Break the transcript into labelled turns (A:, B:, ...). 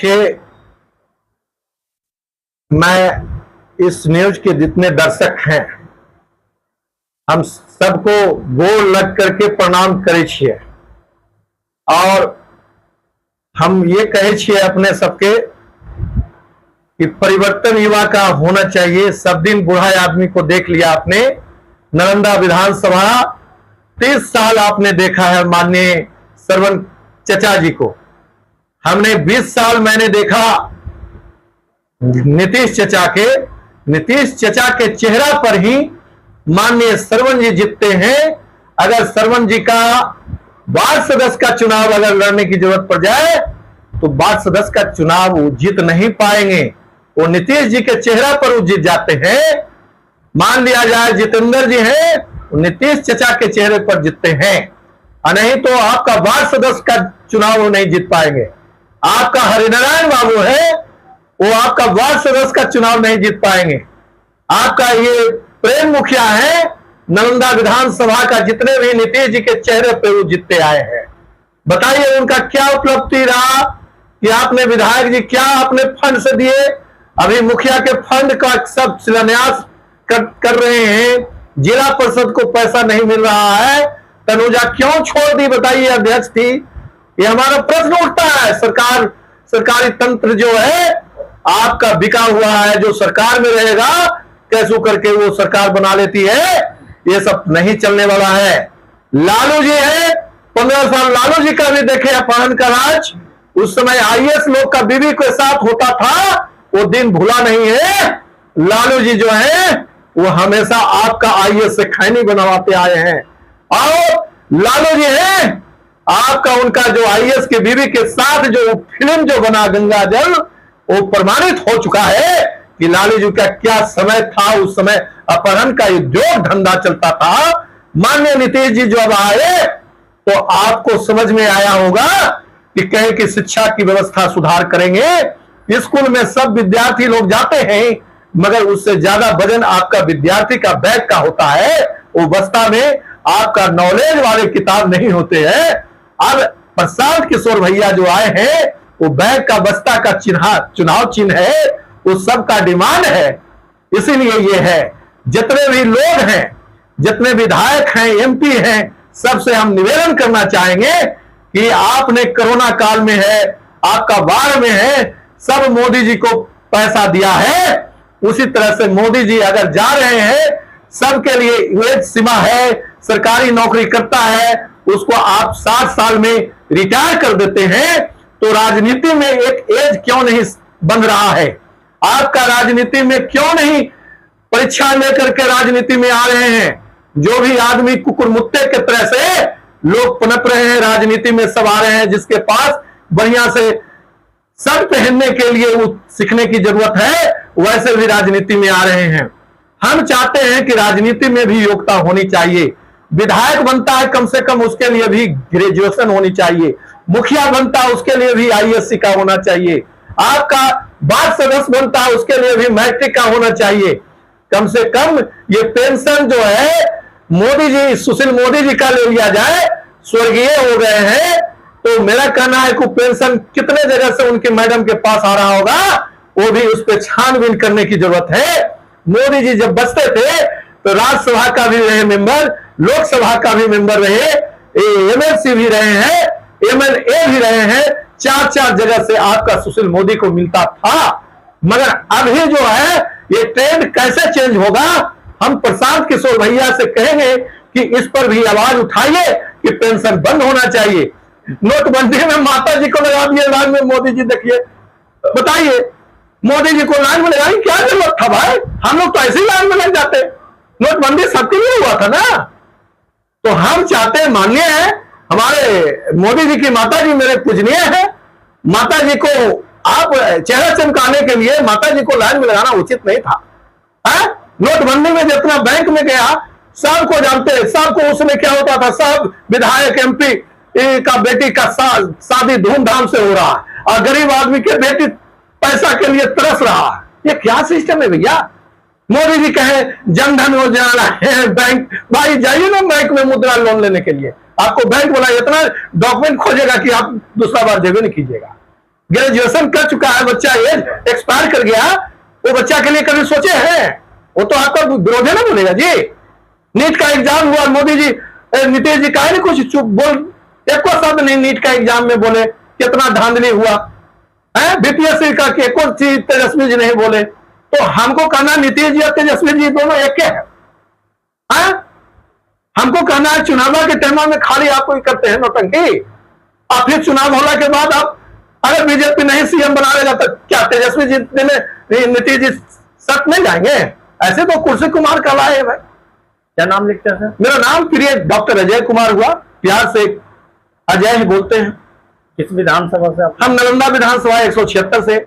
A: देखिए, मैं इस न्यूज के जितने दर्शक हैं, हम सबको गोर लग करके प्रणाम करे छिए और हम ये कहे छिए अपने सबके कि परिवर्तन युवा का होना चाहिए। सब दिन बूढ़ा आदमी को देख लिया आपने, नालंदा विधानसभा 30 साल आपने देखा है माननीय श्रवण चचा जी को। हमने 20 साल मैंने देखा नीतीश चचा के चेहरा पर ही माननीय श्रवण जी जीतते हैं। अगर श्रवण जी का वार्ड सदस्य का चुनाव अगर लड़ने की जरूरत पड़ जाए तो वार्ड सदस्य का चुनाव वो जीत नहीं पाएंगे, वो नीतीश जी के चेहरा पर वो जीत जाते हैं। मान लिया जाए जितेंद्र जी हैं, नीतीश चचा के चेहरे पर जीतते हैं, और नहीं तो आपका वार्ड सदस्य का चुनाव वो नहीं जीत पाएंगे। आपका हरिनारायण बाबू है, वो आपका वार्ड सदस्य का चुनाव नहीं जीत पाएंगे। आपका ये प्रेम मुखिया है, नालंदा विधानसभा का जितने भी नीतीश जी के चेहरे पे वो जीतते आए हैं। बताइए उनका क्या उपलब्धि रहा कि आपने विधायक जी क्या अपने फंड से दिए। अभी मुखिया के फंड का सब शिलान्यास कर रहे हैं, जिला परिषद को पैसा नहीं मिल रहा है। तनुजा क्यों छोड़ दी बताइए, अध्यक्ष थी। ये हमारा प्रश्न उठता है। सरकारी तंत्र जो है आपका बिका हुआ है, जो सरकार में रहेगा कैसे करके वो सरकार बना लेती है, ये सब नहीं चलने वाला है। लालू जी है, 15 साल लालू जी का भी देखे अपहरण का राज, उस समय आईएएस लोग का बीवी के साथ होता था, वो दिन भूला नहीं है। लालू जी जो है वो हमेशा आपका आईएएस से खैनी बनवाते आए हैं। और लालू जी है आपका, उनका जो आईएएस के बीवी के साथ जो फिल्म जो बना गंगा जल, वो प्रमाणित हो चुका है कि लालू जी का क्या समय था। उस समय अपहरण का उद्योग धंधा चलता था। माननीय नीतीश जी जब आए तो आपको समझ में आया होगा कि कहे कि शिक्षा की व्यवस्था सुधार करेंगे। स्कूल में सब विद्यार्थी लोग जाते हैं, मगर उससे ज्यादा वजन आपका विद्यार्थी का बैग का होता है। वो बस्ता में आपका नॉलेज वाले किताब नहीं होते हैं। अब प्रशांत किशोर भैया जो आए हैं, वो बैग का बस्ता का चुनाव चिन्ह है, वो सबका डिमांड है। इसीलिए ये है, जितने भी लोग हैं, जितने विधायक हैं, एमपी हैं, सबसे हम निवेदन करना चाहेंगे कि आपने कोरोना काल में है, आपका वार्ड में है, सब मोदी जी को पैसा दिया है। उसी तरह से मोदी जी अगर जा रहे हैं, सबके लिए एज सीमा है, सरकारी नौकरी करता है, उसको आप 60 साल में रिटायर कर देते हैं, तो राजनीति में एक एज क्यों नहीं बन रहा है? आपका राजनीति में क्यों नहीं परीक्षा लेकर के राजनीति में आ रहे हैं? जो भी आदमी कुकुरमुत्ते के तरह से लोग पनप रहे हैं राजनीति में, सब आ रहे हैं जिसके पास बढ़िया से शर्ट पहनने के लिए वो सीखने की जरूरत है, वैसे भी राजनीति में आ रहे हैं। हम चाहते हैं कि राजनीति में भी योग्यता होनी चाहिए। विधायक बनता है कम से कम उसके लिए भी ग्रेजुएशन होनी चाहिए। मुखिया बनता है उसके लिए भी आईएएस का होना चाहिए। आपका वार्ड सदस्य बनता है उसके लिए भी मैट्रिक का होना चाहिए। कम से कम ये पेंशन जो है मोदी जी, सुशील मोदी जी का ले लिया जाए, स्वर्गीय हो गए हैं, तो मेरा कहना है कि पेंशन कितने जगह से उनके मैडम के पास आ रहा होगा, वो भी उस पर छानबीन करने की जरूरत है। मोदी जी जब बचते थे तो राज्यसभा का भी रहे मेंबर, लोकसभा का भी मेंबर रहे, एमएलसी भी रहे हैं, एमएलए भी रहे हैं। 4 जगह से आपका सुशील मोदी को मिलता था। मगर अभी जो है ये ट्रेंड कैसे चेंज होगा? हम प्रशांत किशोर भैया से कहेंगे कि इस पर भी आवाज उठाइए कि पेंशन बंद होना चाहिए। नोटबंदी में माता जी को लगा दिए लाइन में, मोदी जी देखिए, बताइए मोदी जी को लाइन में लगाने क्या जरूरत था भाई? हम लोग तो ऐसे ही लाइन में लग जाते। नोटबंदी सबके लिए हुआ था ना। तो हम चाहते हैं, माननीय है हमारे मोदी जी की माता जी मेरे पूजनीय है, माता जी को आप चेहरा चमकाने के लिए माता जी को लाइन में लगाना उचित नहीं था। नोटबंदी में जितना बैंक में गया सबको जानते हैं, सबको उसमें क्या होता था, सब विधायक एमपी का बेटी का शादी धूमधाम से हो रहा है, और गरीब आदमी के बेटी पैसा के लिए तरस रहा है। ये क्या सिस्टम है भैया? मोदी जी कहे जनधन योजना है, बैंक, भाई जाइए ना बैंक में मुद्रा लोन लेने के लिए, आपको बैंक वाला इतना डॉक्यूमेंट खोजेगा कि आप दूसरा बार देवे नहीं कीजिएगा। ग्रेजुएशन कर चुका है बच्चा, एज एक्सपायर कर गया, वो बच्चा के लिए कभी सोचे हैं? वो तो आपका विरोध है ना बोलेगा जी। नीट का एग्जाम हुआ, मोदी जी नीतीश जी का कुछ चुप बोल, एको शब्द नहीं नीट का एग्जाम में बोले, कितना धांधली हुआ है। बीपीएससी का एको चीज तेजस्वी जी नहीं बोले, तो हमको कहना नीतीश जी और तेजस्वी जी दोनों एक है? हमको कहना है चुनाव के टाइम में खाली आप कोई करते हैं नौटंकी, और फिर चुनाव होने के बाद आप अगर बीजेपी नहीं सीएम बनाएगा तो क्या तेजस्वी जी ने नीतीश जी सट नहीं जाएंगे? ऐसे तो कुर्सी कुमार कहलाए है भाई।
B: क्या नाम लिखते हैं सर?
A: मेरा नाम प्रिय डॉक्टर अजय कुमार हुआ, बिहार से अजय ही बोलते हैं।
B: किस विधानसभा से आप?
A: हम नालंदा विधानसभा 176 से।